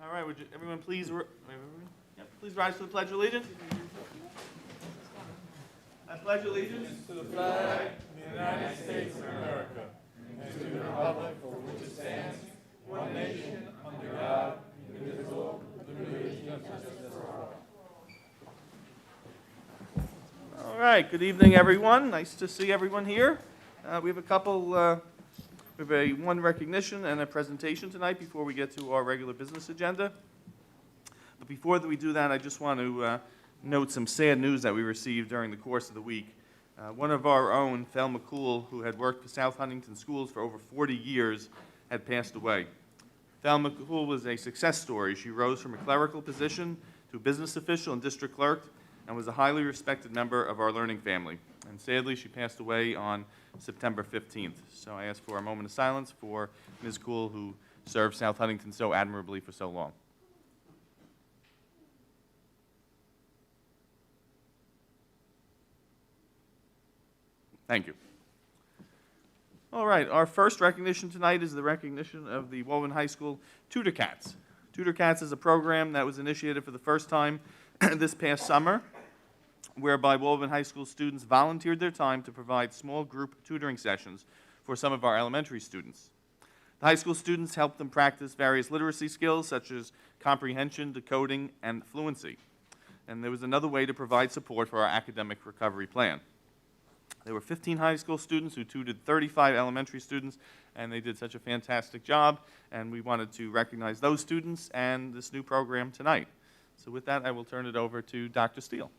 All right, would you, everyone please, please rise to the Pledge of Allegiance. I pledge allegiance to the flag of the United States of America and to the republic for which it stands, one nation, under God, indivisible, with liberty and justice for all. All right, good evening, everyone. Nice to see everyone here. We have one recognition and a presentation tonight before we get to our regular business agenda. But before we do that, I just want to note some sad news that we received during the course of the week. One of our own, Fel McCool, who had worked for South Huntington schools for over 40 years, had passed away. Fel McCool was a success story. She rose from a clerical position to a business official and district clerk, and was a highly respected member of our learning family. And sadly, she passed away on September 15th. So I ask for a moment of silence for Ms. Cool, who served South Huntington so admirably for so long. Thank you. All right, our first recognition tonight is the recognition of the Woburn High School Tudor Cats. Tudor Cats is a program that was initiated for the first time this past summer, whereby Woburn High School students volunteered their time to provide small group tutoring sessions for some of our elementary students. The high school students helped them practice various literacy skills such as comprehension, decoding, and fluency. And there was another way to provide support for our academic recovery plan. There were 15 high school students who tutored 35 elementary students, and they did such a fantastic job, and we wanted to recognize those students and this new program tonight. So with that, I will turn it over to Dr. Steele.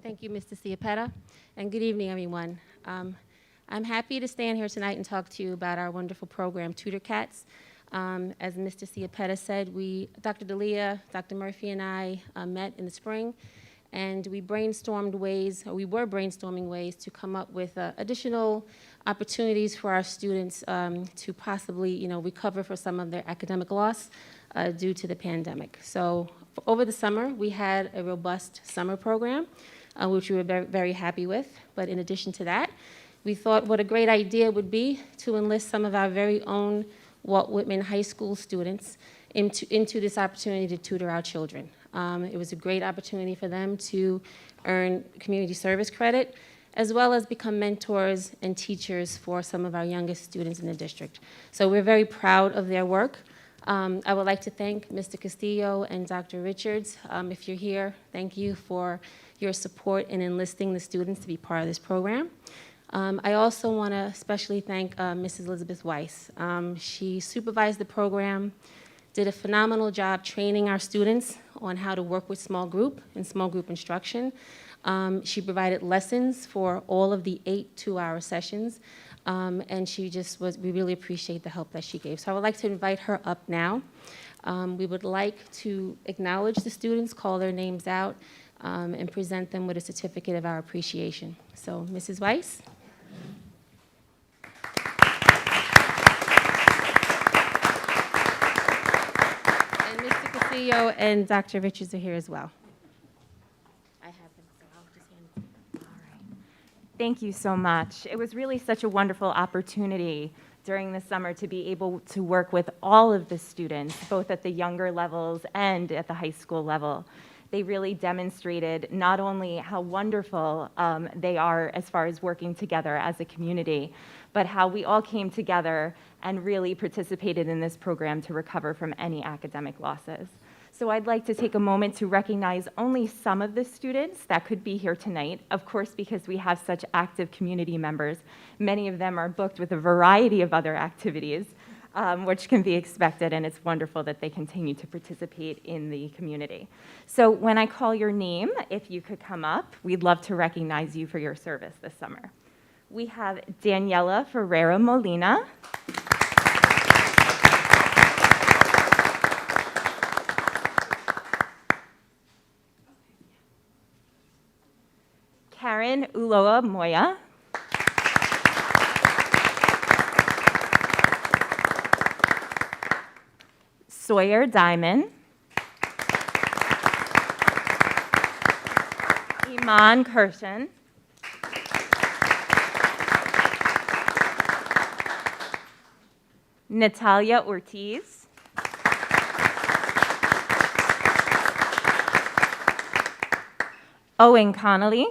Thank you, Mr. Ciapetta, and good evening, everyone. I'm happy to stand here tonight and talk to you about our wonderful program, Tudor Cats. As Mr. Ciapetta said, Dr. D'Elia, Dr. Murphy, and I met in the spring, and we were brainstorming ways to come up with additional opportunities for our students to possibly, recover for some of their academic loss due to the pandemic. So over the summer, we had a robust summer program, which we were very, very happy with. But in addition to that, we thought what a great idea would be to enlist some of our very own Walt Whitman High School students into this opportunity to tutor our children. It was a great opportunity for them to earn community service credit, as well as become mentors and teachers for some of our youngest students in the district. So we're very proud of their work. I would like to thank Mr. Castillo and Dr. Richards. If you're here, thank you for your support in enlisting the students to be part of this program. I also want to especially thank Mrs. Elizabeth Weiss. She supervised the program, did a phenomenal job training our students on how to work with small group and small group instruction. She provided lessons for all of the 8 two-hour sessions, and we really appreciate the help that she gave. So I would like to invite her up now. We would like to acknowledge the students, call their names out, and present them with a certificate of our appreciation. So, Mrs. Weiss. And Mr. Castillo and Dr. Richards are here as well. I have them, so I'll just hand it to you. All right. Thank you so much. It was really such a wonderful opportunity during the summer to be able to work with all of the students, both at the younger levels and at the high school level. They really demonstrated not only how wonderful they are as far as working together as a community, but how we all came together and really participated in this program to recover from any academic losses. So I'd like to take a moment to recognize only some of the students that could be here tonight. Of course, because we have such active community members, many of them are booked with a variety of other activities, which can be expected, and it's wonderful that they continue to participate in the community. So when I call your name, if you could come up, we'd love to recognize you for your service this summer. We have Daniela Ferreira Molina. Karen Uloa Moya. Sawyer Diamond. Iman Kirshen. Natalia Ortiz. Owen Connolly.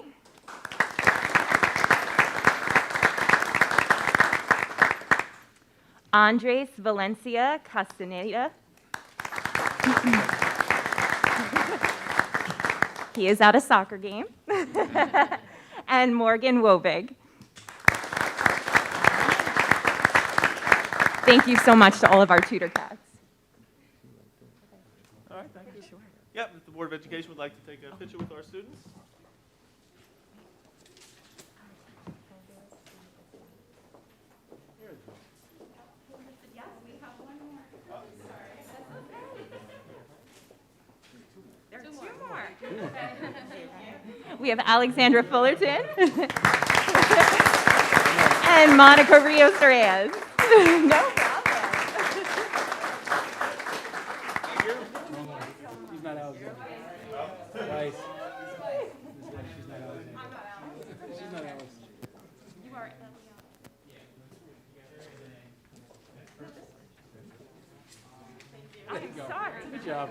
Andres Valencia Castaneda. He is at a soccer game. And Morgan Wobig. Thank you so much to all of our Tudor cats. All right, thank you. Yep, if the Board of Education would like to take a picture with our students. We have Alexandra Fullerton and Monica Rios Reyes. No problem. She's not Alexander. Nice. She's not Alex. I'm sorry. Good job.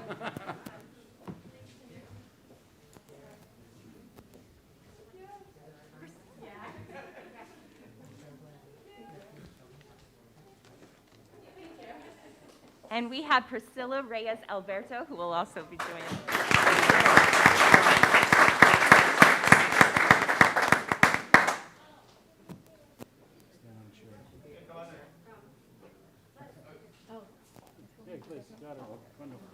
And we have Priscilla Reyes Alberto, who will also be joining. Hey, please, got her. Wonderful.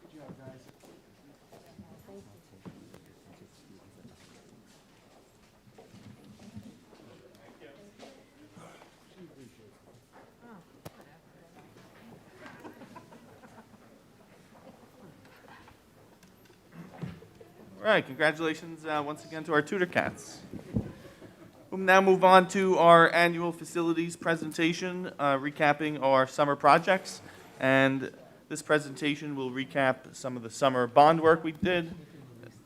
Good job, guys. All right, congratulations once again to our Tudor cats. We'll now move on to our annual facilities presentation, recapping our summer projects. And this presentation will recap some of the summer bond work we did.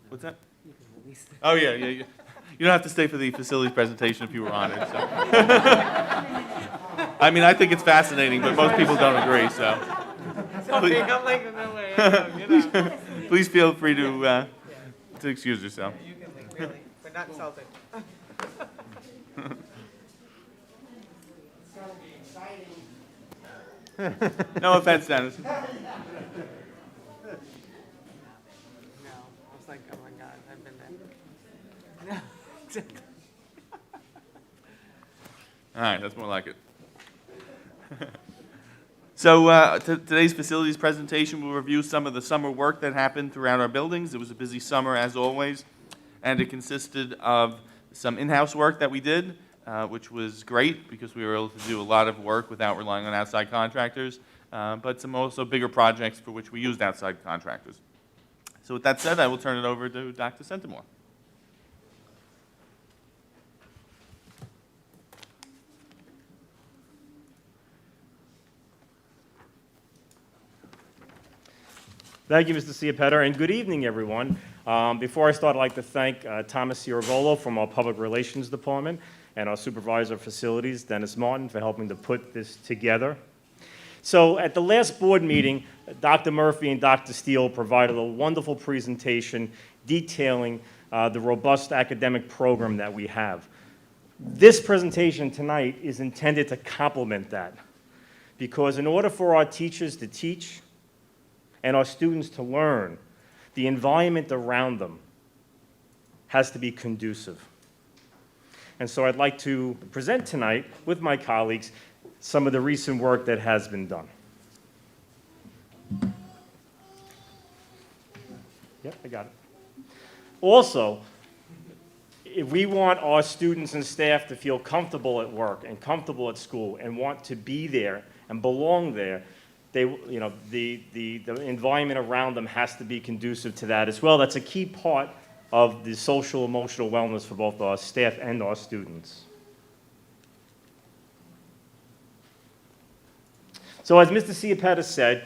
What's that? Oh, yeah. You don't have to stay for the facilities presentation if you were on it. So. I mean, I think it's fascinating, but most people don't agree, so. Please feel free to excuse yourself. You can leave, really, but not insulting. No offense, Dennis. No, I was like, oh my God, I've been there. No. All right, that's more like it. So today's facilities presentation will review some of the summer work that happened throughout our buildings. It was a busy summer, as always, and it consisted of some in-house work that we did, which was great because we were able to do a lot of work without relying on outside contractors, but some also bigger projects for which we used outside contractors. So with that said, I will turn it over to Dr. Centimore. Thank you, Mr. Ciapetta, and good evening, everyone. Before I start, I'd like to thank Thomas Ciarvolo from our Public Relations Department and our Supervisor of Facilities, Dennis Martin, for helping to put this together. So at the last board meeting, Dr. Murphy and Dr. Steele provided a wonderful presentation detailing the robust academic program that we have. This presentation tonight is intended to complement that, because in order for our teachers to teach and our students to learn, the environment around them has to be conducive. And so I'd like to present tonight with my colleagues some of the recent work that has been done. Yep, I got it. Also, if we want our students and staff to feel comfortable at work and comfortable at school and want to be there and belong there, the environment around them has to be conducive to that as well. That's a key part of the social emotional wellness for both our staff and our students. So as Mr. Ciapetta said,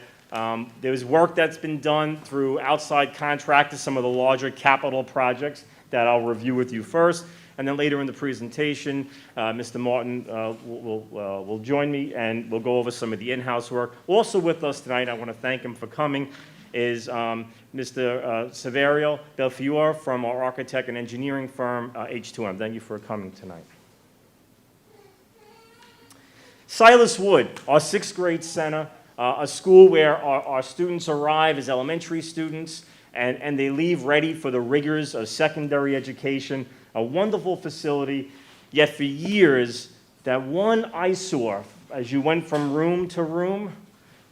there's work that's been done through outside contractors, some of the larger capital projects that I'll review with you first. And then later in the presentation, Mr. Martin will join me and we'll go over some of the in-house work. Also with us tonight, I want to thank him for coming, is Mr. Saverio Belfiore from our architect and engineering firm, H2M. Thank you for coming tonight. Silas Wood, our 6th grade center, a school where our students arrive as elementary students and they leave ready for the rigors of secondary education. A wonderful facility, yet for years, that one eyesore as you went from room to room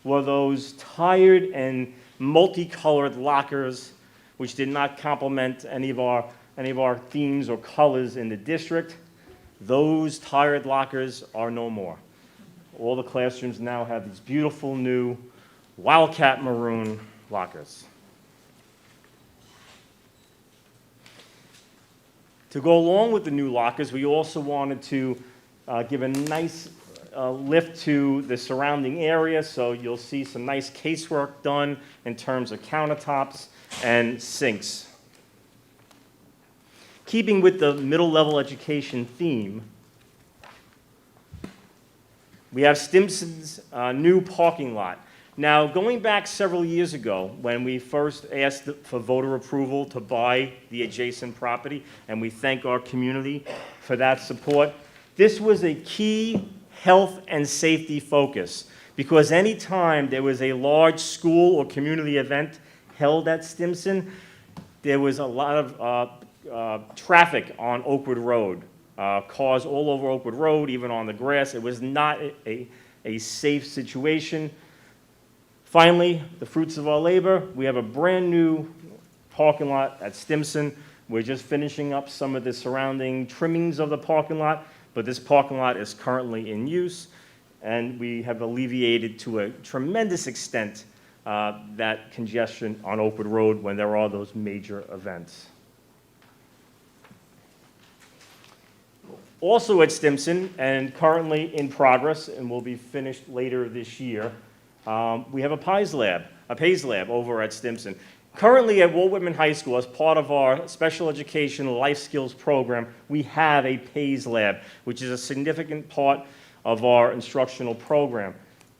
were those tired and multicolored lockers which did not complement any of our themes or colors in the district. Those tired lockers are no more. All the classrooms now have these beautiful new Wildcat maroon lockers. To go along with the new lockers, we also wanted to give a nice lift to the surrounding area, so you'll see some nice casework done in terms of countertops and sinks. Keeping with the middle level education theme, we have Stimson's new parking lot. Now, going back several years ago, when we first asked for voter approval to buy the adjacent property, and we thank our community for that support, this was a key health and safety focus, because anytime there was a large school or community event held at Stimson, there was a lot of traffic on Oakwood Road. Cars all over Oakwood Road, even on the grass. It was not a safe situation. Finally, the fruits of our labor, we have a brand new parking lot at Stimson. We're just finishing up some of the surrounding trimmings of the parking lot, but this parking lot is currently in use, and we have alleviated to a tremendous extent that congestion on Oakwood Road when there are those major events. Also at Stimson, and currently in progress, and will be finished later this year, we have a PAYS lab over at Stimson. Currently at Walt Whitman High School, as part of our special education life skills program, we have a PAYS lab, which is a significant part of our instructional program.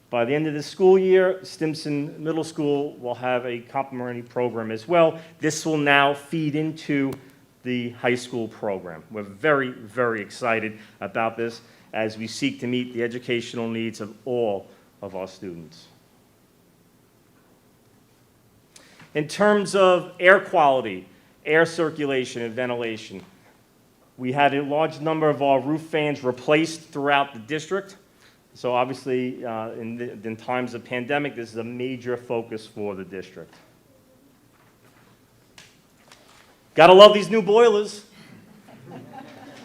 By the end of the school year, Stimson Middle School will have a complementary program as well. This will now feed into the high school program. We're very, very excited about this as we seek to meet the educational needs of all of our students. In terms of air quality, air circulation, and ventilation, we had a large number of our roof fans replaced throughout the district. So obviously, in times of pandemic, this is a major focus for the district. Gotta love these new boilers.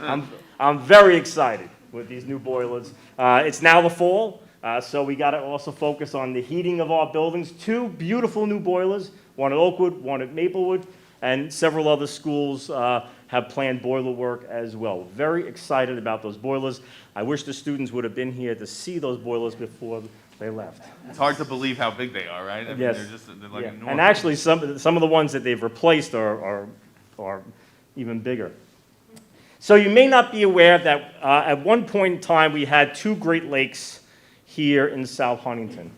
I'm very excited with these new boilers. It's now the fall, so we gotta also focus on the heating of our buildings. 2 beautiful new boilers, one at Oakwood, one at Maplewood, and several other schools have planned boiler work as well. Very excited about those boilers. I wish the students would have been here to see those boilers before they left. It's hard to believe how big they are, right? I mean, Yes. they're like enormous. And actually, some of the ones that they've replaced are even bigger. So you may not be aware that at one point in time we had 2 Great Lakes here in South Huntington.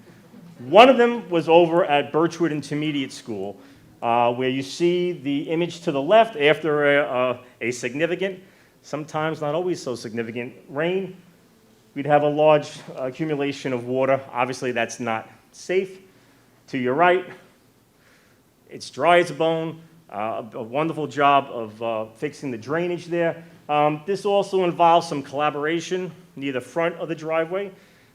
One of them was over at Birchwood Intermediate School, where you see the image to the left after a significant, sometimes not always so significant, rain. We'd have a large accumulation of water. Obviously, that's not safe. To your right, it's dry as a bone. A wonderful job of fixing the drainage there. This also involves some collaboration near the front of the driveway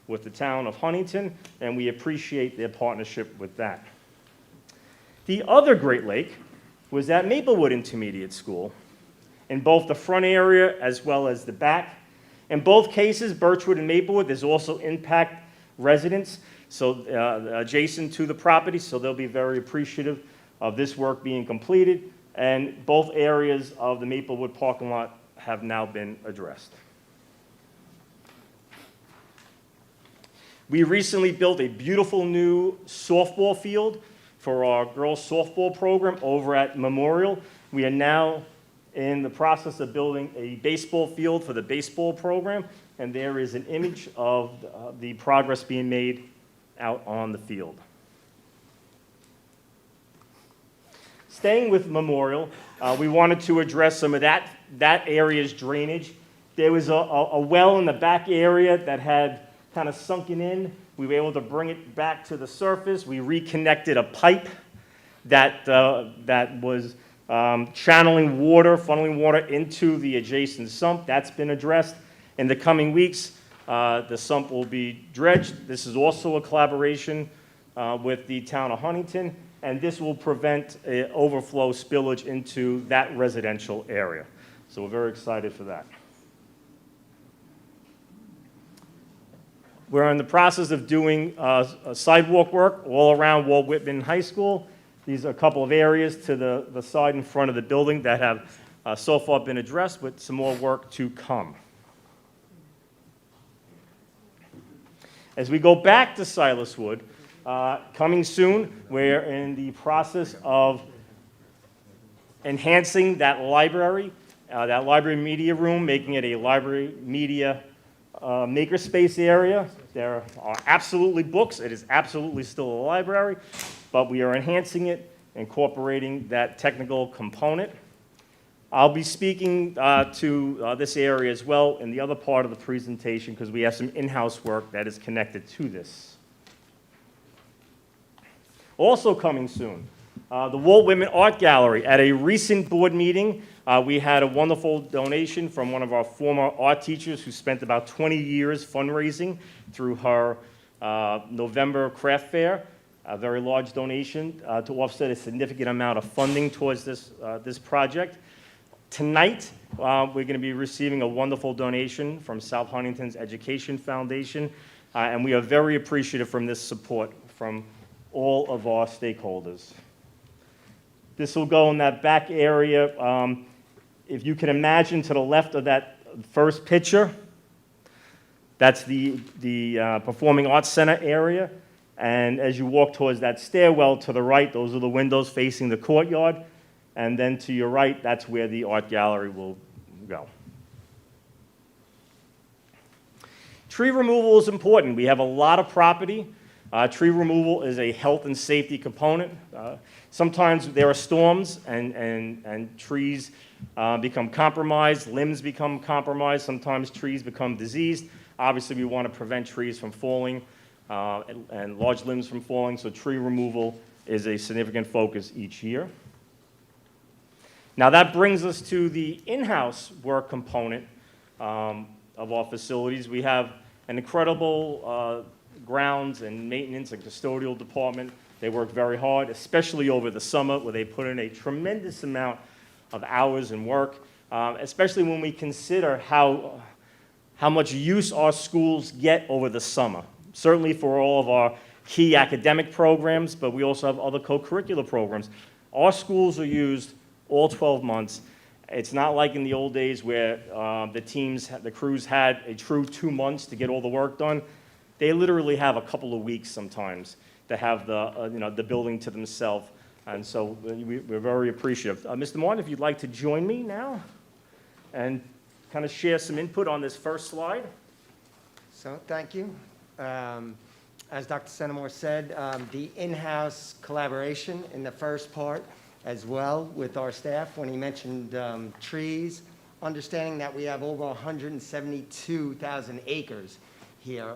with the town of Huntington, and we appreciate their partnership with that. The other Great Lake was at Maplewood Intermediate School, in both the front area as well as the back. In both cases, Birchwood and Maplewood, there's also impact residents adjacent to the property, so they'll be very appreciative of this work being completed. And both areas of the Maplewood parking lot have now been addressed. We recently built a beautiful new softball field for our girls' softball program over at Memorial. We are now in the process of building a baseball field for the baseball program, and there is an image of the progress being made out on the field. Staying with Memorial, we wanted to address some of that area's drainage. There was a well in the back area that had kind of sunken in. We were able to bring it back to the surface. We reconnected a pipe that was channeling water, funneling water into the adjacent sump. That's been addressed. In the coming weeks, the sump will be dredged. This is also a collaboration with the town of Huntington, and this will prevent overflow spillage into that residential area. So we're very excited for that. We're in the process of doing sidewalk work all around Walt Whitman High School. These are a couple of areas to the side and front of the building that have so far been addressed, with some more work to come. As we go back to Silaswood, coming soon, we're in the process of enhancing that library media room, making it a library media makerspace area. There are absolutely books. It is absolutely still a library, but we are enhancing it, incorporating that technical component. I'll be speaking to this area as well in the other part of the presentation, because we have some in-house work that is connected to this. Also coming soon, the Walt Whitman Art Gallery. At a recent board meeting, we had a wonderful donation from one of our former art teachers who spent about 20 years fundraising through her November craft fair. A very large donation to offset a significant amount of funding towards this project. Tonight, we're going to be receiving a wonderful donation from South Huntington's Education Foundation, and we are very appreciative from this support from all of our stakeholders. This will go in that back area. If you can imagine, to the left of that first picture, that's the Performing Arts Center area. And as you walk towards that stairwell to the right, those are the windows facing the courtyard. And then to your right, that's where the art gallery will go. Tree removal is important. We have a lot of property. Tree removal is a health and safety component. Sometimes there are storms and trees become compromised, limbs become compromised, sometimes trees become diseased. Obviously, we want to prevent trees from falling and large limbs from falling, so tree removal is a significant focus each year. Now that brings us to the in-house work component of our facilities. We have an incredible grounds and maintenance and custodial department. They work very hard, especially over the summer, where they put in a tremendous amount of hours and work, especially when we consider how much use our schools get over the summer. Certainly for all of our key academic programs, but we also have other co-curricular programs. Our schools are used all 12 months. It's not like in the old days where the crews had a true 2 months to get all the work done. They literally have a couple of weeks sometimes to have the building to themselves. And so we're very appreciative. Mr. Martin, if you'd like to join me now and kind of share some input on this first slide. So, thank you. As Dr. Senamore said, the in-house collaboration in the first part as well with our staff when he mentioned trees, understanding that we have over 172,000 acres here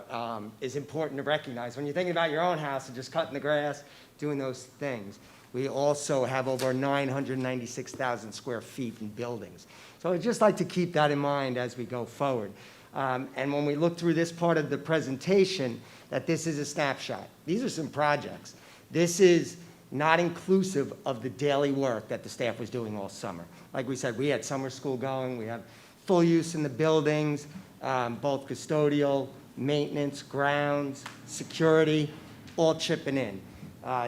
is important to recognize. When you're thinking about your own house and just cutting the grass, doing those things, we also have over 996,000 square feet in buildings. So I'd just like to keep that in mind as we go forward. And when we look through this part of the presentation, that this is a snapshot. These are some projects. This is not inclusive of the daily work that the staff was doing all summer. Like we said, we had summer school going, we have full use in the buildings, both custodial, maintenance, grounds, security, all chipping in.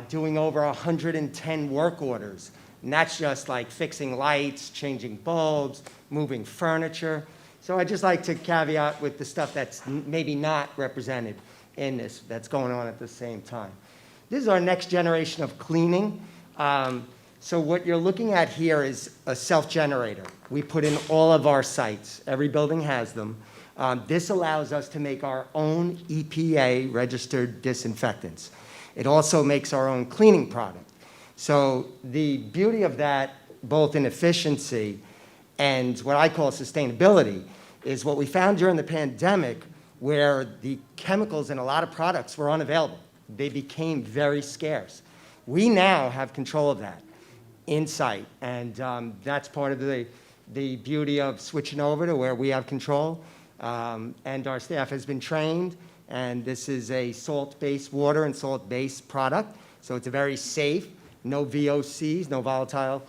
Doing over 110 work orders, and that's just like fixing lights, changing bulbs, moving furniture. So I just like to caveat with the stuff that's maybe not represented in this, that's going on at the same time. This is our next generation of cleaning. So what you're looking at here is a self-generator. We put in all of our sites. Every building has them. This allows us to make our own EPA-registered disinfectants. It also makes our own cleaning product. So the beauty of that, both in efficiency and what I call sustainability, is what we found during the pandemic, where the chemicals in a lot of products were unavailable. They became very scarce. We now have control of that in-site, and that's part of the beauty of switching over to where we have control. And our staff has been trained, and this is a salt-based water and salt-based product, so it's a very safe, no VOCs, no volatile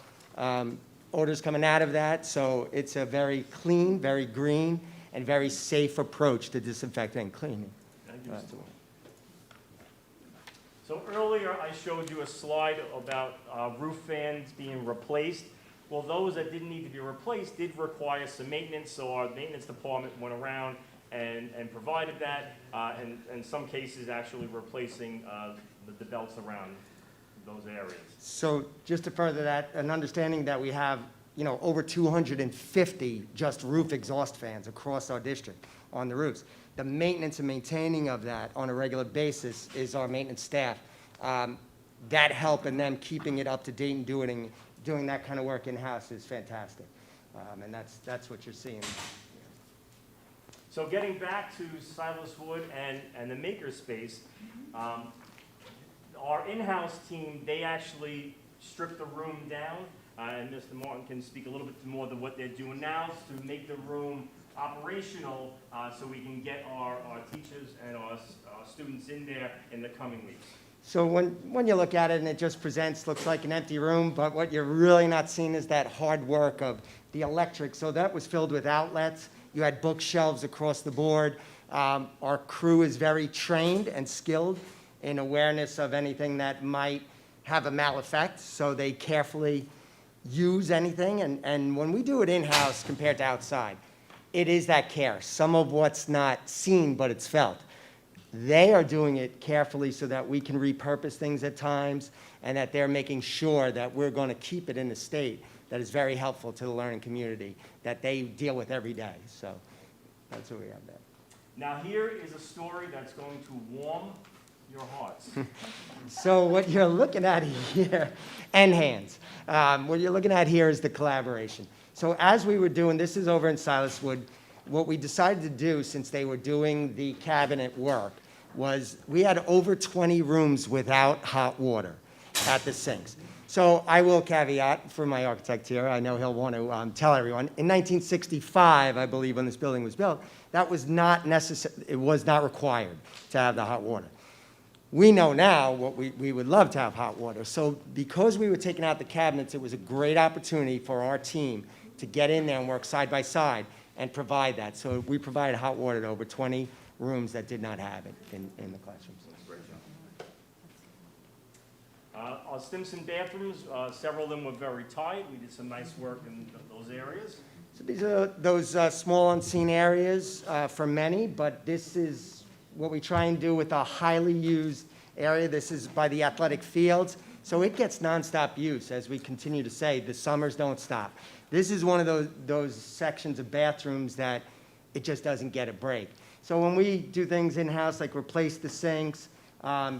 odors coming out of that, so it's a very clean, very green, and very safe approach to disinfecting and cleaning. Thank you, Mr. Wayne. So earlier, I showed you a slide about roof fans being replaced. Well, those that didn't need to be replaced did require some maintenance, so our maintenance department went around and provided that, and in some cases actually replacing the belts around those areas. So just to further that, an understanding that we have, over 250 just roof exhaust fans across our district on the roofs. The maintenance and maintaining of that on a regular basis is our maintenance staff. That help and them keeping it up to date and doing that kind of work in-house is fantastic. And that's what you're seeing. So getting back to Silas Wood and the makerspace, our in-house team, they actually stripped the room down, and Mr. Martin can speak a little bit more to what they're doing now to make the room operational so we can get our teachers and our students in there in the coming weeks. So when you look at it and it just looks like an empty room, but what you're really not seeing is that hard work of the electric. So that was filled with outlets. You had bookshelves across the board. Our crew is very trained and skilled in awareness of anything that might have a maleffect, so they carefully use anything. And when we do it in-house compared to outside, it is that care. Some of what's not seen, but it's felt. They are doing it carefully so that we can repurpose things at times, and that they're making sure that we're going to keep it in a state that is very helpful to the learning community that they deal with every day. So that's what we have there. Now here is a story that's going to warm your hearts. So what you're looking at here, and hands, what you're looking at here is the collaboration. So as we were doing, this is over in Silas Wood, what we decided to do since they were doing the cabinet work was we had over 20 rooms without hot water at the sinks. So I will caveat for my architect here, I know he'll want to tell everyone, in 1965, I believe, when this building was built, that was not necessary, it was not required to have the hot water. We know now what we would love to have hot water. So because we were taking out the cabinets, it was a great opportunity for our team to get in there and work side by side and provide that. So we provided hot water to over 20 rooms that did not have it in the classrooms. Our Stimson Bathrooms, several of them were very tight. We did some nice work in those areas. So these are those small unseen areas for many, but this is what we try and do with a highly used area. This is by the athletic fields. So it gets nonstop use, as we continue to say, the summers don't stop. This is one of those sections of bathrooms that it just doesn't get a break. So when we do things in-house, like replace the sinks,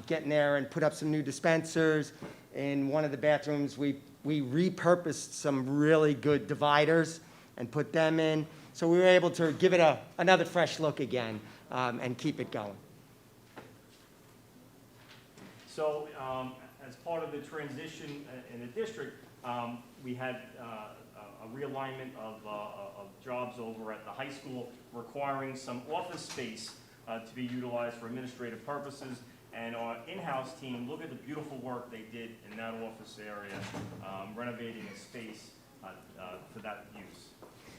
get in there and put up some new dispensers, in one of the bathrooms, we repurposed some really good dividers and put them in. So we were able to give it another fresh look again and keep it going. So as part of the transition in the district, we had a realignment of jobs over at the high school requiring some office space to be utilized for administrative purposes. And our in-house team, look at the beautiful work they did in that office area, renovating a space for that use.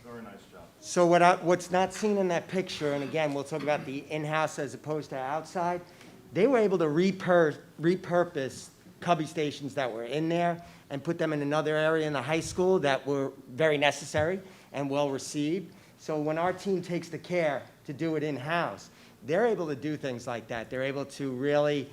Very nice job. So what's not seen in that picture, and again, we'll talk about the in-house as opposed to outside, they were able to repurpose cubby stations that were in there and put them in another area in the high school that were very necessary and well received. So when our team takes the care to do it in-house, they're able to do things like that. They're able to really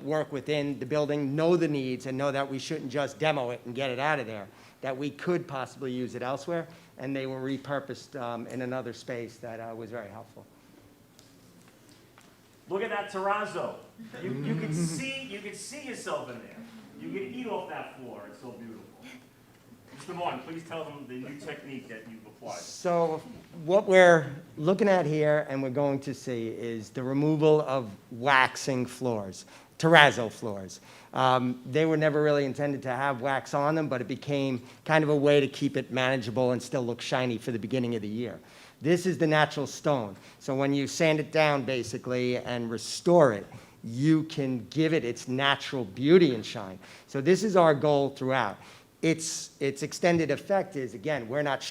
work within the building, know the needs, and know that we shouldn't just demo it and get it out of there, that we could possibly use it elsewhere, and they were repurposed in another space that was very helpful. Look at that terrazzo. You can see yourself in there. You can eat off that floor. It's so beautiful. Mr. Martin, please tell them the new technique that you've applied. So what we're looking at here and we're going to see is the removal of waxing floors, terrazzo floors. They were never really intended to have wax on them, but it became kind of a way to keep it manageable and still look shiny for the beginning of the year. This is the natural stone. So when you sand it down, basically, and restore it, you can give it its natural beauty and shine. So this is our goal throughout. Its extended effect is, again, we're not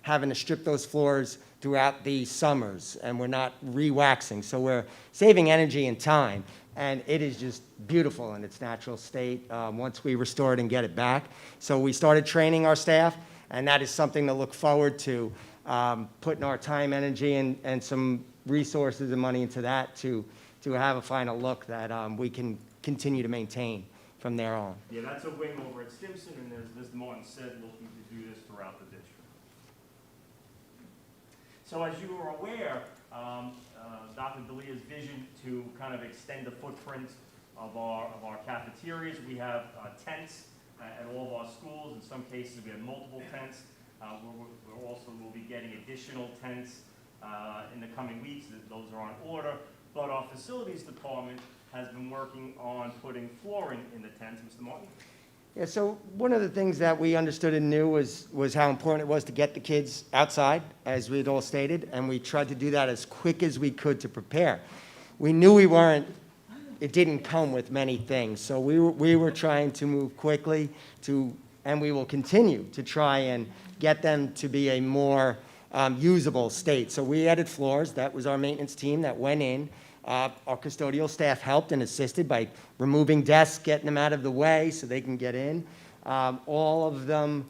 having to strip those floors throughout the summers, and we're not re-waxing. So we're saving energy and time, and it is just beautiful in its natural state once we restore it and get it back. So we started training our staff, and that is something to look forward to, putting our time, energy, and some resources and money into that to have a final look that we can continue to maintain from there on. Yeah, that's a wing over at Stimson, and as Mr. Martin said, looking to do this throughout the district. So as you are aware, Dr. D'Elia's vision to kind of extend the footprint of our cafeterias. We have tents at all of our schools. In some cases, we have multiple tents. We also will be getting additional tents in the coming weeks. Those are on order. But our facilities department has been working on putting flooring in the tents. Mr. Martin? Yeah, so one of the things that we understood and knew was how important it was to get the kids outside, as we'd all stated, and we tried to do that as quick as we could to prepare. We knew it didn't come with many things, so we were trying to move quickly and we will continue to try and get them to be a more usable state. So we added floors. That was our maintenance team that went in. Our custodial staff helped and assisted by removing desks, getting them out of the way so they can get in. All of them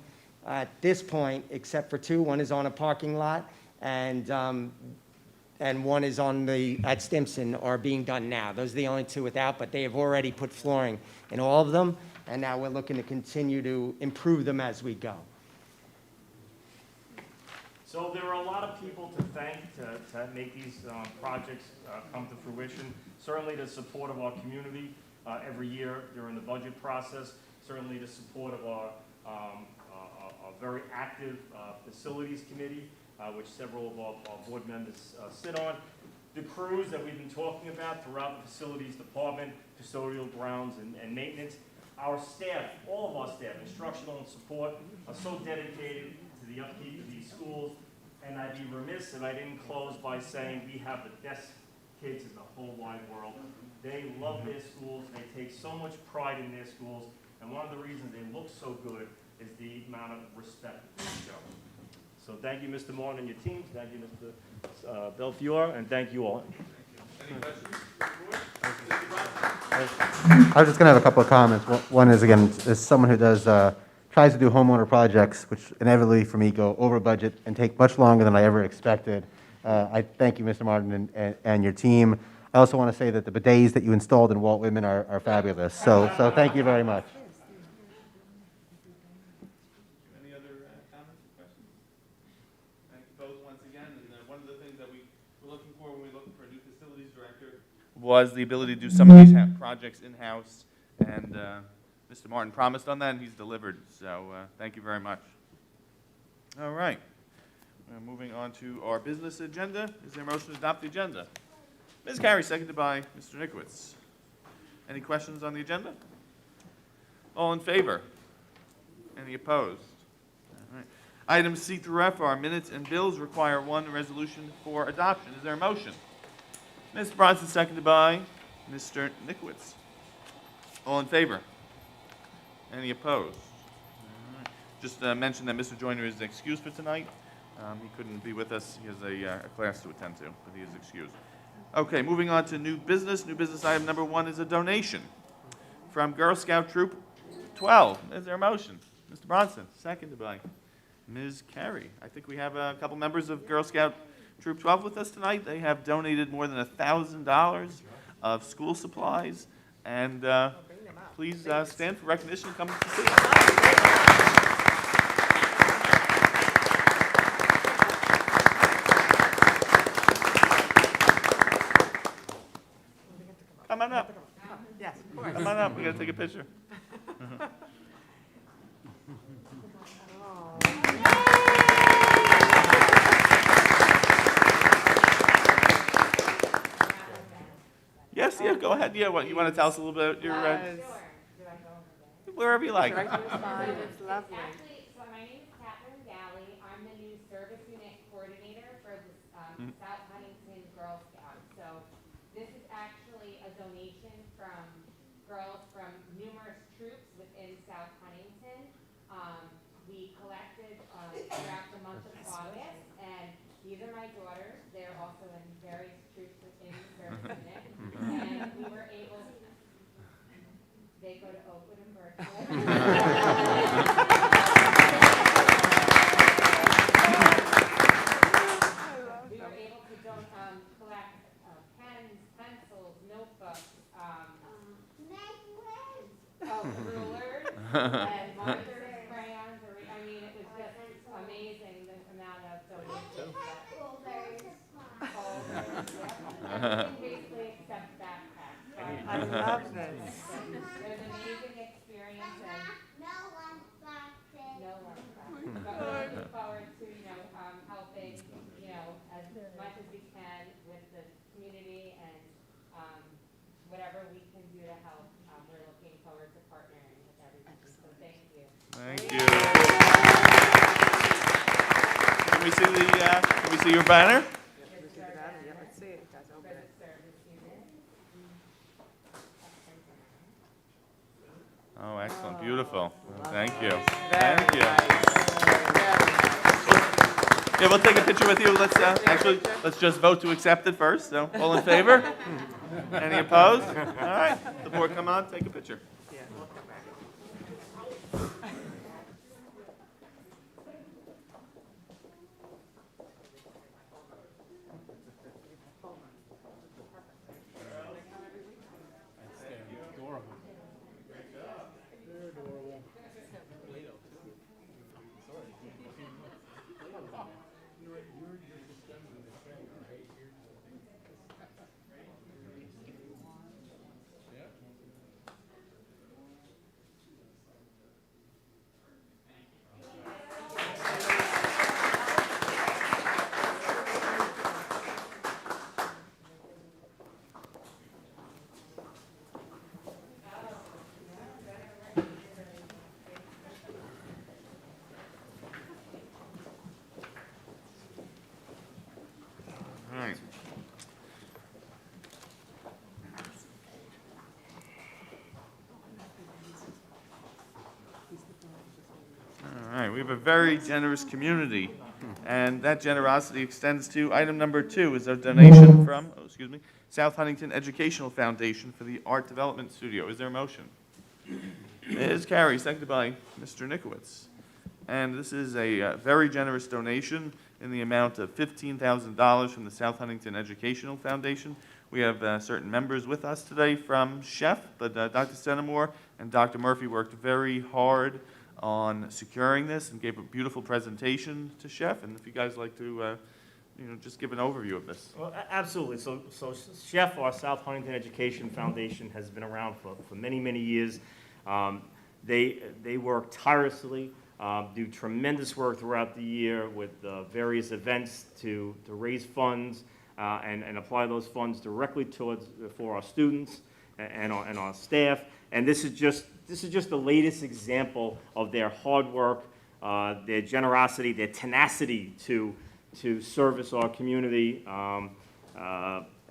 at this point, except for two, one is on a parking lot and one is at Stimson, are being done now. Those are the only two without, but they have already put flooring in all of them, and now we're looking to continue to improve them as we go. So there are a lot of people to thank to make these projects come to fruition. Certainly the support of our community every year during the budget process. Certainly the support of our very active facilities committee, which several of our board members sit on. The crews that we've been talking about throughout the facilities department, custodial, grounds, and maintenance. Our staff, all of our staff, instructional and support, are so dedicated to the upkeep of these schools. And I'd be remiss if I didn't close by saying we have the best kids in the whole wide world. They love their schools. They take so much pride in their schools. And one of the reasons they look so good is the amount of respect that they show. So thank you, Mr. Martin and your team. Thank you, Mr. Belfiore, and thank you all. Any questions? I was just going to have a couple of comments. One is, again, as someone who tries to do homeowner projects, which inevitably for me go over budget and take much longer than I ever expected. I thank you, Mr. Martin, and your team. I also want to say that the bidets that you installed in Walt Whitman are fabulous. So thank you very much. Any other comments or questions? Thank you both once again. And one of the things that we were looking for when we looked for a new facilities director was the ability to do some of these projects in-house. And Mr. Martin promised on that, and he's delivered. So thank you very much. All right. Moving on to our business agenda. Is there a motion to adopt the agenda? Ms. Carey, seconded by Mr. Nikowitz. Any questions on the agenda? All in favor? Any opposed? All right. Items C through F are minutes and bills require one resolution for adoption. Is there a motion? Ms. Bronson, seconded by Mr. Nikowitz. All in favor? Any opposed? All right. Just mention that Mr. Joyner is excused for tonight. He couldn't be with us. He has a class to attend to, but he is excused. Okay, moving on to new business. New business item number 1 is a donation from Girl Scout Troop 12. Is there a motion? Mr. Bronson, seconded by Ms. Carey. I think we have a couple members of Girl Scout Troop 12 with us tonight. They have donated more than $1,000 of school supplies. And please stand for recognition and come to see us. Come on up. Yes, of course. Come on up. We got to take a picture. Yes, yeah, go ahead. Yeah, what, you want to tell us a little bit about your, wherever you like. It's lovely. Actually, so my name is Catherine Galley. I'm the new service unit coordinator for the South Huntington Girl Scouts. So this is actually a donation from girls from numerous troops within South Huntington. We collected throughout the month of August, and these are my daughters. They're also in various troops within the service unit. And we were able to, they go to Oakwood and Berkeley. We were able to collect pens, pencils, notebooks, rulers, and markers, crayons. I mean, it was just amazing the amount of donations. Basically, except backpacks. I love this. It was an amazing experience, and no one back. But we look forward to, helping, as much as we can with the community and whatever we can do to help. We're looking forward to partnering with everybody. So thank you. Thank you. Can we see your banner? Yeah, let's see it. Guys, open it. Service unit. Oh, excellent. Beautiful. Thank you. Very Thank you. nice. Yeah, we'll take a picture with you. Let's just vote to accept it first. So, all in favor? Any opposed? All right. The board come on, take a picture. Yeah, we'll come back. All right. All right, we have a very generous community, and that generosity extends to item number 2 is a donation from, South Huntington Educational Foundation for the Art Development Studio. Is there a motion? Ms. Carey, seconded by Mr. Nikowitz. And this is a very generous donation in the amount of $15,000 from the South Huntington Educational Foundation. We have certain members with us today from Chef, but Dr. Stenimore and Dr. Murphy worked very hard on securing this and gave a beautiful presentation to Chef. And if you guys like to, just give an overview of this. Well, absolutely. So Chef, our South Huntington Education Foundation, has been around for many, many years. They work tirelessly, do tremendous work throughout the year with various events to raise funds and apply those funds directly for our students and our staff. And this is just the latest example of their hard work, their generosity, their tenacity to service our community.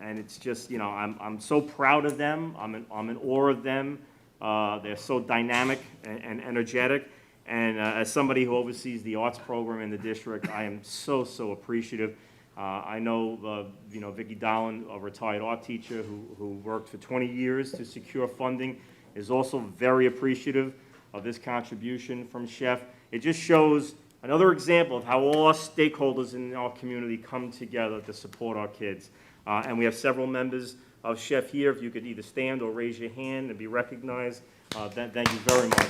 And it's just, you know, I'm so proud of them. I'm in awe of them. They're so dynamic and energetic. And as somebody who oversees the arts program in the district, I am so appreciative. I know, you know, Vicki Dolan, a retired art teacher who worked for 20 years to secure funding, is also very appreciative of this contribution from Chef. It just shows another example of how all our stakeholders in our community come together to support our kids. And we have several members of Chef here. If you could either stand or raise your hand and be recognized, thank you very much.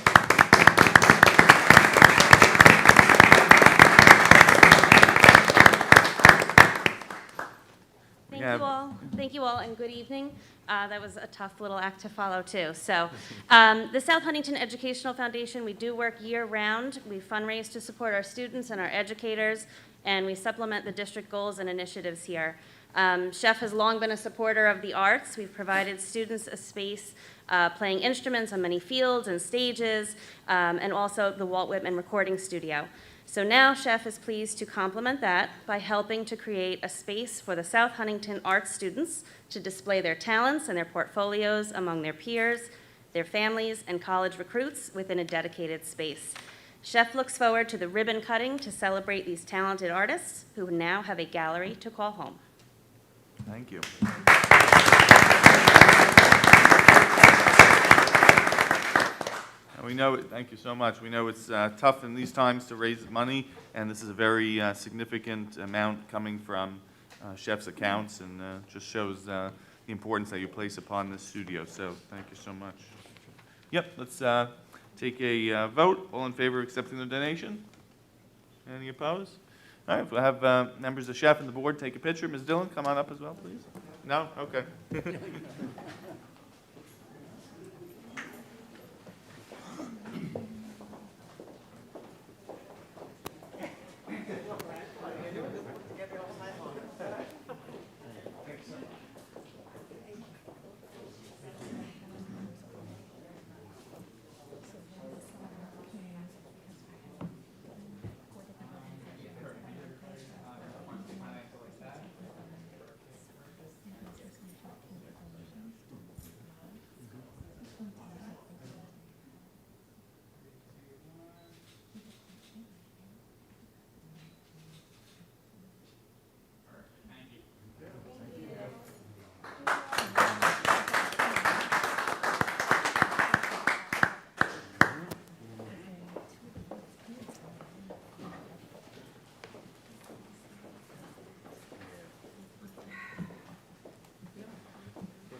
Thank you all, and good evening. That was a tough little act to follow, too. So, the South Huntington Educational Foundation, we do work year-round. We fundraise to support our students and our educators, and we supplement the district goals and initiatives here. Chef has long been a supporter of the arts. We've provided students a space playing instruments on many fields and stages, and also the Walt Whitman Recording Studio. So now Chef is pleased to complement that by helping to create a space for the South Huntington arts students to display their talents and their portfolios among their peers, their families, and college recruits within a dedicated space. Chef looks forward to the ribbon cutting to celebrate these talented artists who now have a gallery to call home. Thank you. We know, thank you so much. We know it's tough in these times to raise money, and this is a very significant amount coming from Chef's accounts, and just shows the importance that you place upon this studio. So thank you so much. Yep, let's take a vote. All in favor of accepting the donation? Any opposed? All right, we'll have members of Chef and the board take a picture. Ms. Dillon, come on up as well, please. No? Okay.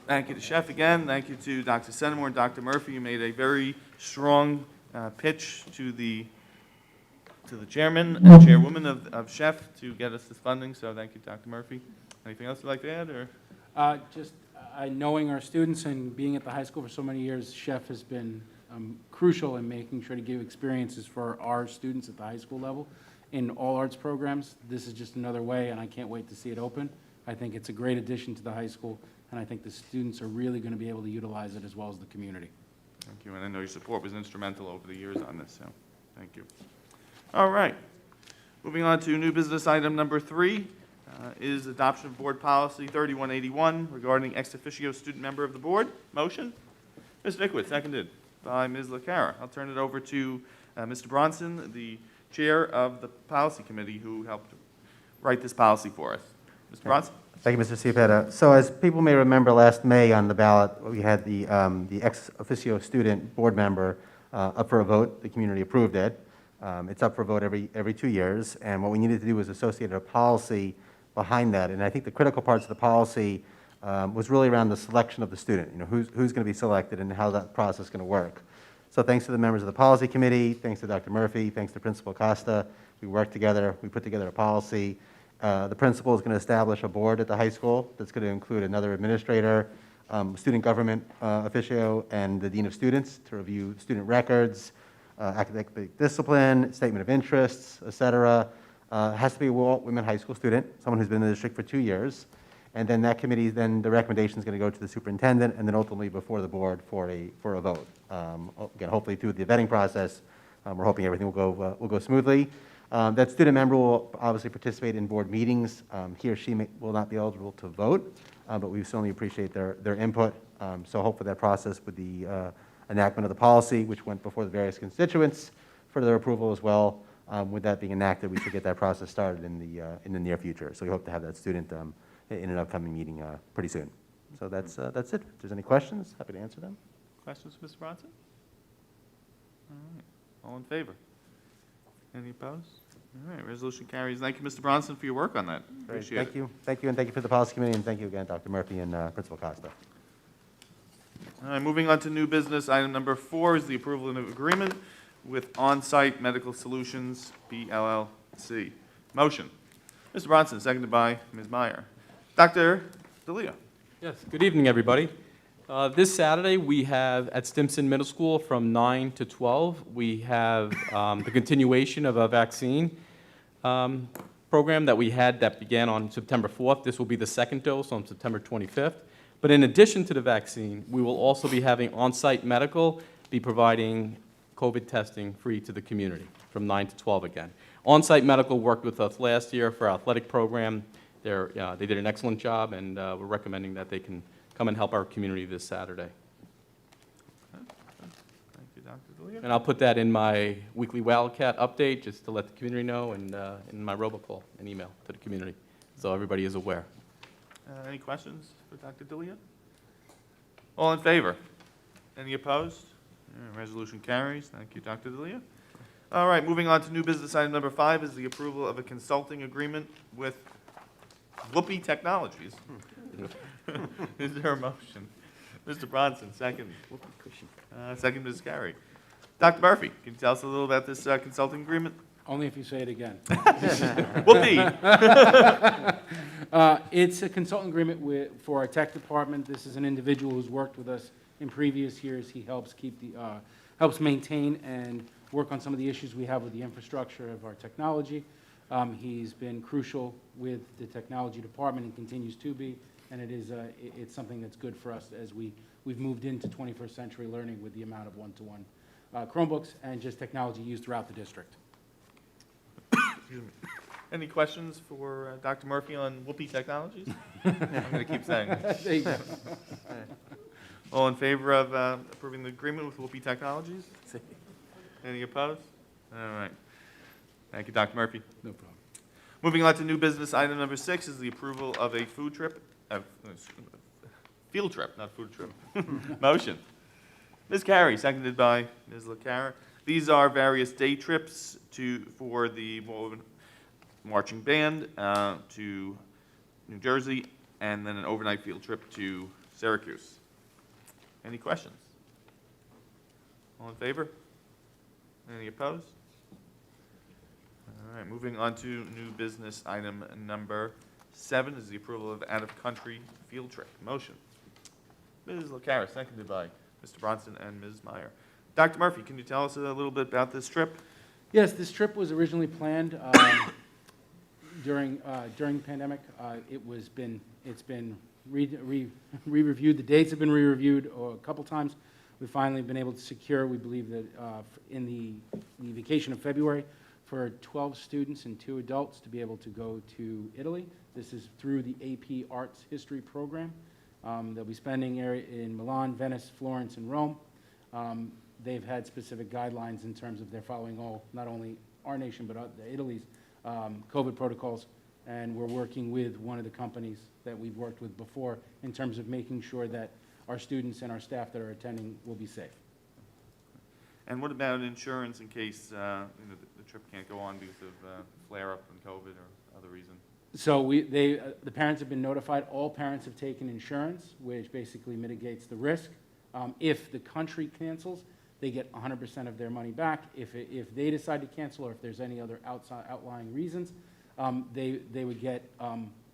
Thank you to Chef again. Thank you to Dr. Senimore and Dr. Murphy. You made a very strong pitch to the chairman and chairwoman of Chef to get us this funding. So thank you, Dr. Murphy. Anything else you'd like to add, or? Knowing our students and being at the high school for so many years, Chef has been crucial in making sure to give experiences for our students at the high school level in all arts programs. This is just another way, and I can't wait to see it open. I think it's a great addition to the high school, and I think the students are really going to be able to utilize it as well as the community. Thank you, and I know your support was instrumental over the years on this, so thank you. All right. Moving on to new business item number 3 is adoption of board policy 3181 regarding ex officio student member of the board. Motion? Ms. Vickwood, seconded by Ms. LaCara. I'll turn it over to Mr. Bronson, the chair of the policy committee who helped write this policy for us. Mr. Bronson? Thank you, Mr. Ciapetta. So as people may remember, last May on the ballot, we had the ex officio student board member up for a vote. The community approved it. It's up for a vote every 2 years, and what we needed to do was associate a policy behind that. And I think the critical parts of the policy was really around the selection of the student. You know, who's going to be selected and how that process is going to work. So thanks to the members of the policy committee, thanks to Dr. Murphy, thanks to Principal Costa, we worked together. We put together a policy. The principal is going to establish a board at the high school that's going to include another administrator, student government officio, and the dean of students to review student records, academic discipline, statement of interests, et cetera. Has to be a Walt Whitman High School student, someone who's been in the district for 2 years. And then that committee, then the recommendation is going to go to the superintendent and then ultimately before the board for a vote. Again, hopefully through the vetting process, we're hoping everything will go smoothly. That student member will obviously participate in board meetings. He or she will not be eligible to vote, but we certainly appreciate their input. So hopefully that process with the enactment of the policy, which went before the various constituents for their approval as well, with that being enacted, we should get that process started in the near future. So we hope to have that student in an upcoming meeting pretty soon. So that's it. If there's any questions, happy to answer them. Questions for Mr. Bronson? All right, all in favor? Any opposed? All right, resolution carries. Thank you, Mr. Bronson, for your work on that. Great. Appreciate it. Thank you. Thank you, and thank you for the policy committee, and thank you again, Dr. Murphy and Principal Costa. All right, moving on to new business, item number 4 is the approval of an agreement with On-Site Medical Solutions, PLLC. Motion. Mr. Bronson, seconded by Ms. Meyer. Dr. DeLeo. Yes, good evening, everybody. This Saturday, we have at Stimson Middle School from 9 to 12, we have the continuation of a vaccine program that we had that began on September 4th. This will be the second dose on September 25th. But in addition to the vaccine, we will also be having on-site medical, be providing COVID testing free to the community from 9 to 12 again. On-site medical worked with us last year for our athletic program. They did an excellent job, and we're recommending that they can come and help our community this Saturday. Thank you, Dr. DeLeo. And I'll put that in my weekly Wildcat update, just to let the community know, and in my robocall, an email to the community, so everybody is aware. Any questions for Dr. DeLeo? All in favor? Any opposed? Resolution carries. Thank you, Dr. DeLeo. All right, moving on to new business item number 5 is the approval of a consulting agreement with Whoopee Technologies. Is there a motion? Mr. Bronson, second. Second, Ms. Carey. Dr. Murphy, can you tell us a little about this consulting agreement? Only if you say it again. Whoopee! It's a consultant agreement for our tech department. This is an individual who's worked with us in previous years. He helps helps maintain and work on some of the issues we have with the infrastructure of our technology. He's been crucial with the technology department and continues to be, and it's something that's good for us as we've moved into 21st century learning with the amount of one-to-one Chromebooks and just technology used throughout the district. Excuse me. Any questions for Dr. Murphy on Whoopee Technologies? I'm going to keep saying it. There you go. All in favor of approving the agreement with Whoopee Technologies? Any opposed? All right. Thank you, Dr. Murphy. No problem. Moving on to new business, item number 6 is the approval of a field trip, not food trip. Motion. Ms. Carey, seconded by Ms. LaCara. These are various day trips for the marching band to New Jersey, and then an overnight field trip to Syracuse. Any questions? All in favor? Any opposed? All right, moving on to new business, item number 7 is the approval of out-of-country field trip. Motion. Ms. LaCara, seconded by Mr. Bronson and Ms. Meyer. Dr. Murphy, can you tell us a little bit about this trip? Yes, this trip was originally planned during the pandemic. It's been re-reviewed. The dates have been re-reviewed a couple times. We've finally been able to secure, we believe that in the vacation of February, for 12 students and 2 adults to be able to go to Italy. This is through the AP Arts History program. They'll be spending in Milan, Venice, Florence, and Rome. They've had specific guidelines in terms of they're following not only our nation, but Italy's COVID protocols. And we're working with one of the companies that we've worked with before in terms of making sure that our students and our staff that are attending will be safe. And what about insurance in case the trip can't go on because of flare-up in COVID or other reason? So the parents have been notified. All parents have taken insurance, which basically mitigates the risk. If the country cancels, they get 100% of their money back. If they decide to cancel, or if there's any other outlying reasons, they would get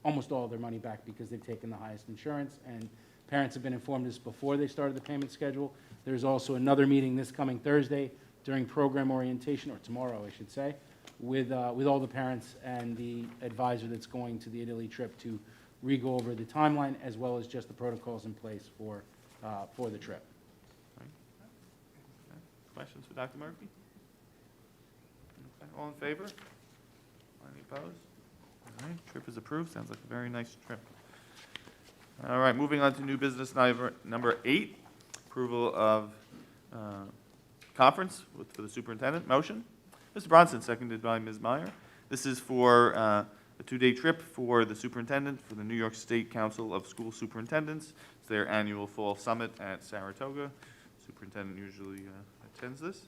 almost all of their money back because they've taken the highest insurance. And parents have been informed this before they started the payment schedule. There's also another meeting this coming Thursday during program orientation, or tomorrow, I should say, with all the parents and the advisor that's going to the Italy trip to re-go over the timeline as well as just the protocols in place for the trip. Right. Okay. Questions for Dr. Murphy? Okay. All in favor? Any opposed? All right, trip is approved. Sounds like a very nice trip. All right, moving on to new business number 8, approval of conference for the superintendent. Motion? Mr. Bronson, seconded by Ms. Meyer. This is for a 2-day trip for the superintendent for the New York State Council of School Superintendents. It's their annual fall summit at Saratoga. Superintendent usually attends this.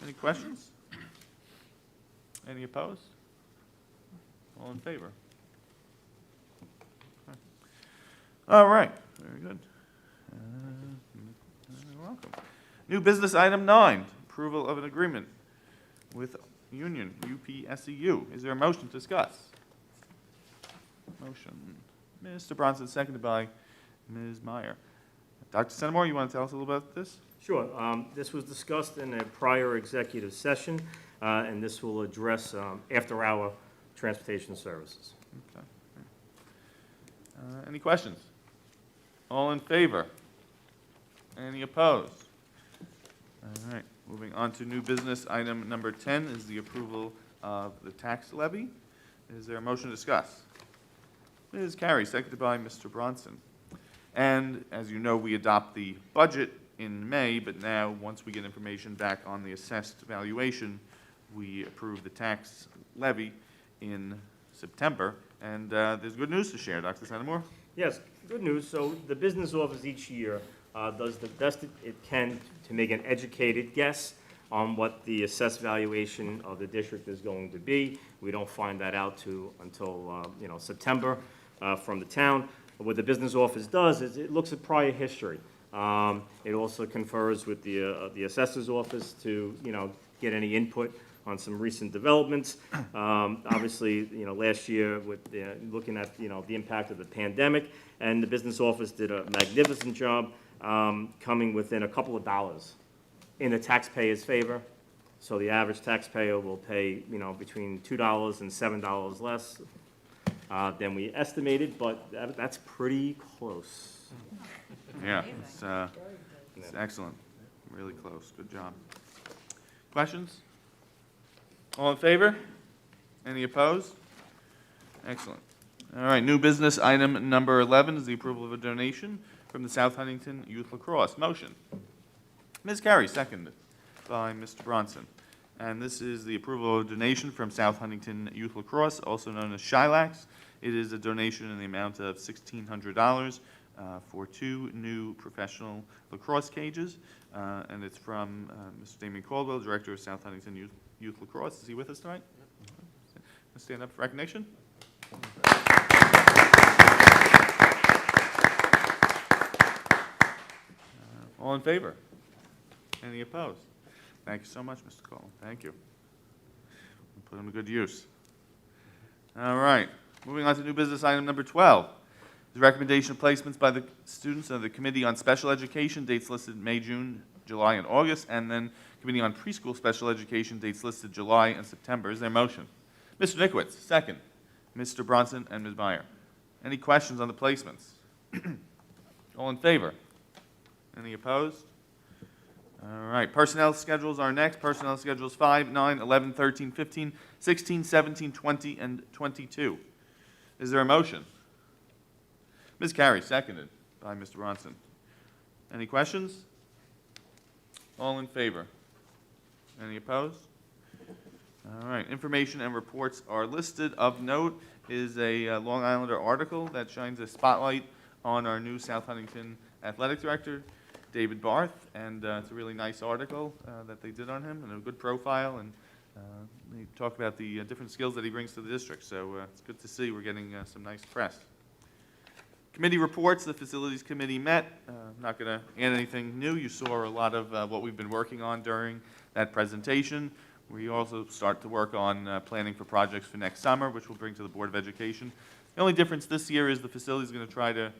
Any questions? Any opposed? All in favor? Okay. All right, very good. You're welcome. New business item 9, approval of an agreement with Union, UPSEU. Is there a motion to discuss? Motion. Mr. Bronson, seconded by Ms. Meyer. Dr. Centimore, you want to tell us a little about this? Sure. This was discussed in a prior executive session, and this will address after-hour transportation services. Okay. Any questions? All in favor? Any opposed? All right, moving on to new business. Item number 10 is the approval of the tax levy. Is there a motion to discuss? Ms. Carey, seconded by Mr. Bronson. And as you know, we adopt the budget in May, but now, once we get information back on the assessed valuation, we approve the tax levy in September. And there's good news to share, Dr. Centimore. Yes, good news. So the business office each year does the best it can to make an educated guess on what the assessed valuation of the district is going to be. We don't find that out until September from the town. What the business office does is it looks at prior history. It also confers with the assessor's office to get any input on some recent developments. Obviously, last year with looking at the impact of the pandemic, and the business office did a magnificent job coming within a couple of dollars in the taxpayer's favor. So the average taxpayer will pay between $2 and $7 less than we estimated, but that's pretty close. Yeah, it's excellent. Really close. Good job. Questions? All in favor? Any opposed? Excellent. All right, new business item number 11 is the approval of a donation from the South Huntington Youth Lacrosse. Motion. Ms. Carey, seconded by Mr. Bronson. And this is the approval of a donation from South Huntington Youth Lacrosse, also known as Shylax. It is a donation in the amount of $1,600 for 2 new professional lacrosse cages. And it's from Mr. Damien Caldwell, Director of South Huntington Youth Lacrosse. Is he with us tonight? Let's stand up for recognition. All in favor? Any opposed? Thank you so much, Mr. Cole. Thank you. We'll put him to good use. All right. Moving on to new business item number 12. The recommendation of placements by the students of the Committee on Special Education, dates listed May, June, July, and August, and then Committee on Preschool Special Education, dates listed July and September. Is there a motion? Mr. Nickowitz, second. Mr. Bronson and Ms. Meyer. Any questions on the placements? All in favor? Any opposed? All right, personnel schedules are next. Personnel schedules 5, 9, 11, 13, 15, 16, 17, 20, and 22. Is there a motion? Ms. Carey, seconded by Mr. Bronson. Any questions? All in favor? Any opposed? All right, information and reports are listed. Of note is a Long Islander article that shines a spotlight on our new South Huntington Athletic Director, David Barth, and it's a really nice article that they did on him, and a good profile, and they talk about the different skills that he brings to the district, so it's good to see we're getting some nice press. Committee reports. The Facilities Committee met. I'm not going to add anything new. You saw a lot of what we've been working on during that presentation. We also start to work on planning for projects for next summer, which we'll bring to the Board of Education. The only difference this year is the facility is going to try to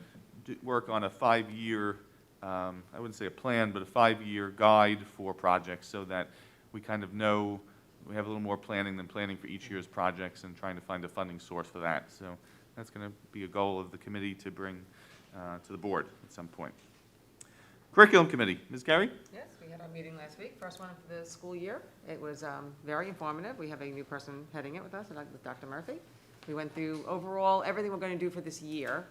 work on a 5-year, I wouldn't say a plan, but a 5-year guide for projects, so that we kind of know we have a little more planning than planning for each year's projects and trying to find a funding source for that. So that's going to be a goal of the committee to bring to the board at some point. Curriculum Committee, Ms. Carey? Yes, we had our meeting last week, first one of the school year. It was very informative. We have a new person heading it with us, with Dr. Murphy. We went through overall everything we're going to do for this year,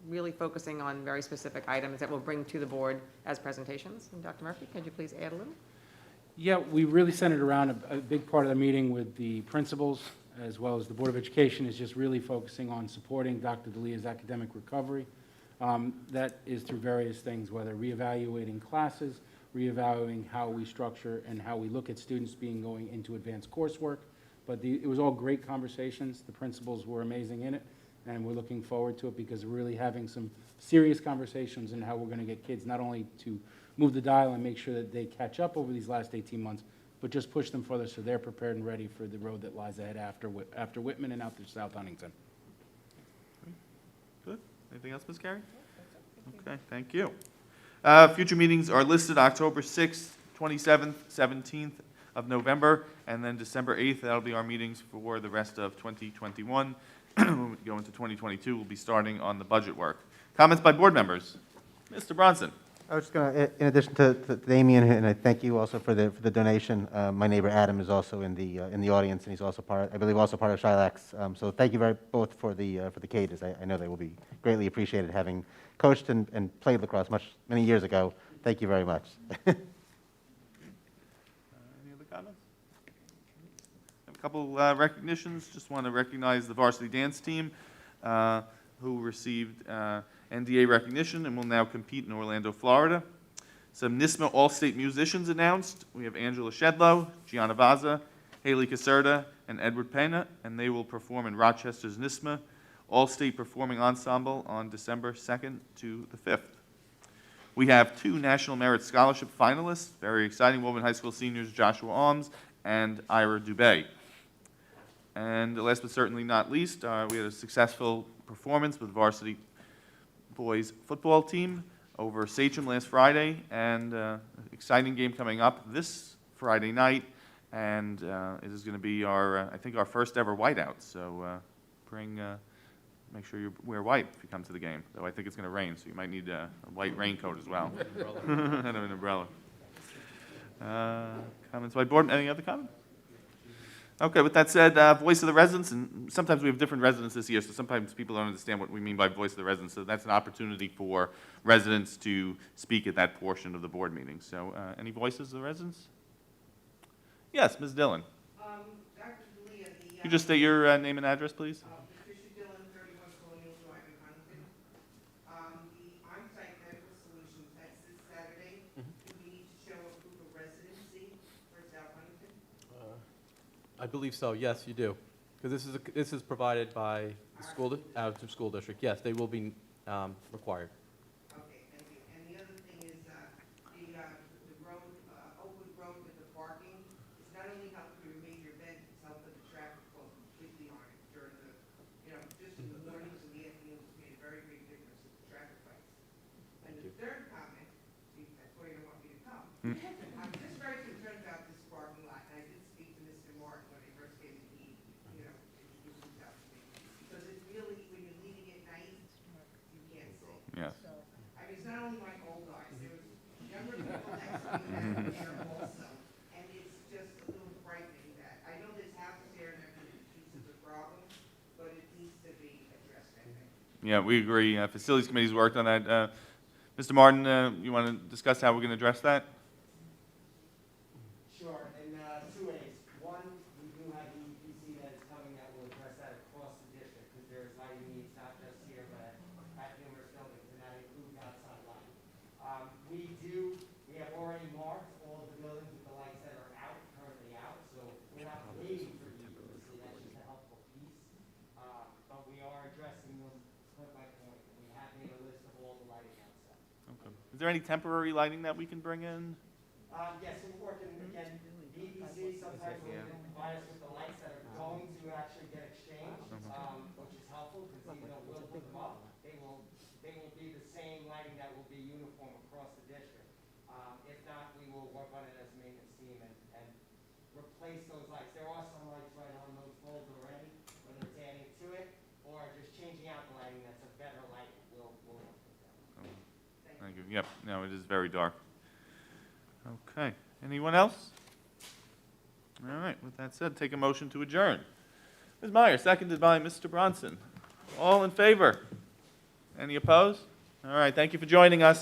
really focusing on very specific items that we'll bring to the board as presentations. And Dr. Murphy, could you please add a little? Yeah, we really centered around a big part of the meeting with the principals, as well as the Board of Education, is just really focusing on supporting Dr. D'Elia's academic recovery. That is through various things, whether reevaluating classes, reevaluating how we structure and how we look at students going into advanced coursework. But it was all great conversations. The principals were amazing in it, and we're looking forward to it because we're really having some serious conversations in how we're going to get kids not only to move the dial and make sure that they catch up over these last 18 months, but just push them further so they're prepared and ready for the road that lies ahead after Whitman and out to South Huntington. Good. Anything else, Ms. Carey? Okay, thank you. Future meetings are listed October 6th, 27th, 17th of November, and then December 8th. That'll be our meetings for the rest of 2021. When we go into 2022, we'll be starting on the budget work. Comments by board members? Mr. Bronson. I was just going to, in addition to Damien, and I thank you also for the donation. My neighbor Adam is also in the audience, and he's also I believe, also part of Shylax. So thank you both for the cages. I know they will be greatly appreciated, having coached and played lacrosse many years ago. Thank you very much. Any other comments? A couple recognitions. Just want to recognize the Varsity Dance team, who received NDA recognition and will now compete in Orlando, Florida. Some NISMA All-State musicians announced. We have Angela Shedlow, Gianna Vaza, Haley Caserta, and Edward Pena, and they will perform in Rochester's NISMA All-State Performing Ensemble on December 2nd to the 5th. We have 2 National Merit Scholarship finalists, very exciting, Woburn High School seniors Joshua Alms and Ira Dubé. And last but certainly not least, we had a successful performance with varsity boys football team over Sachem last Friday, and an exciting game coming up this Friday night, and it is going to be I think our first ever whiteout. So make sure you wear white if you come to the game. Though I think it's going to rain, so you might need a white raincoat as well and an umbrella. Comments by board? Any other comments? Okay, with that said, voice of the residents, and sometimes we have different residents this year, so sometimes people don't understand what we mean by voice of the residents, so that's an opportunity for residents to speak at that portion of the board meeting. So any voices of the residents? Yes, Ms. Dillon. Dr. D'Elia, Could you just state your name and address, please? Patricia Dillon, 31 Colonial Drive in Huntington. The on-site medical solutions, that's this Saturday. Do we need to show a proof of residency for South Huntington? I believe so, yes, you do. Because this is provided by the school, out of school district. Yes, they will be required. Okay, thank you. And the other thing is, the road, open road with the parking, it's not only helping your major events, it's helping the traffic flow completely on it during the, just in the mornings and the afternoons, it's made a very big difference with the traffic lights. And the third comment, see, that's why you don't want me to come. I'm just very concerned about this parking lot, and I did speak to Mr. Martin when he first came to me, introduced himself to me. Because it's really, when you're leaving at night, you can't see. Yes. I mean, it's not only my old guys, there was younger people next to me that were there also. And it's just a little frightening that, I know there's houses there and everything, pieces of problem, but it needs to be addressed, I think. Yeah, we agree. Facilities Committee's worked on that. Mr. Martin, you want to discuss how we're going to address that? Sure, in 2 ways. One, we do have the EPC that is coming that will address that across the district, because there is lighting needs not just here, but at numerous buildings, and that includes outside lighting. We have already marked all of the buildings with the lights that are currently out, so we're not waiting for the EPC, that's just a helpful piece. But we are addressing them point by point, and we have made a list of all the lighting outside. Okay. Is there any temporary lighting that we can bring in? Yes, we're working, again, BBC sometimes will provide us with the lights that are going to actually get exchanged, which is helpful, because even though we'll put them up, they will be the same lighting that will be uniform across the district. If not, we will work on it as a maintenance team and replace those lights. There are some lights right on those poles already, whether it's adding to it or just changing out the lighting that's a better lighting. We'll work with that. Thank you. Yep, no, it is very dark. Okay, anyone else? All right, with that said, take a motion to adjourn. Ms. Meyer, seconded by Mr. Bronson. All in favor? Any opposed? All right, thank you for joining us.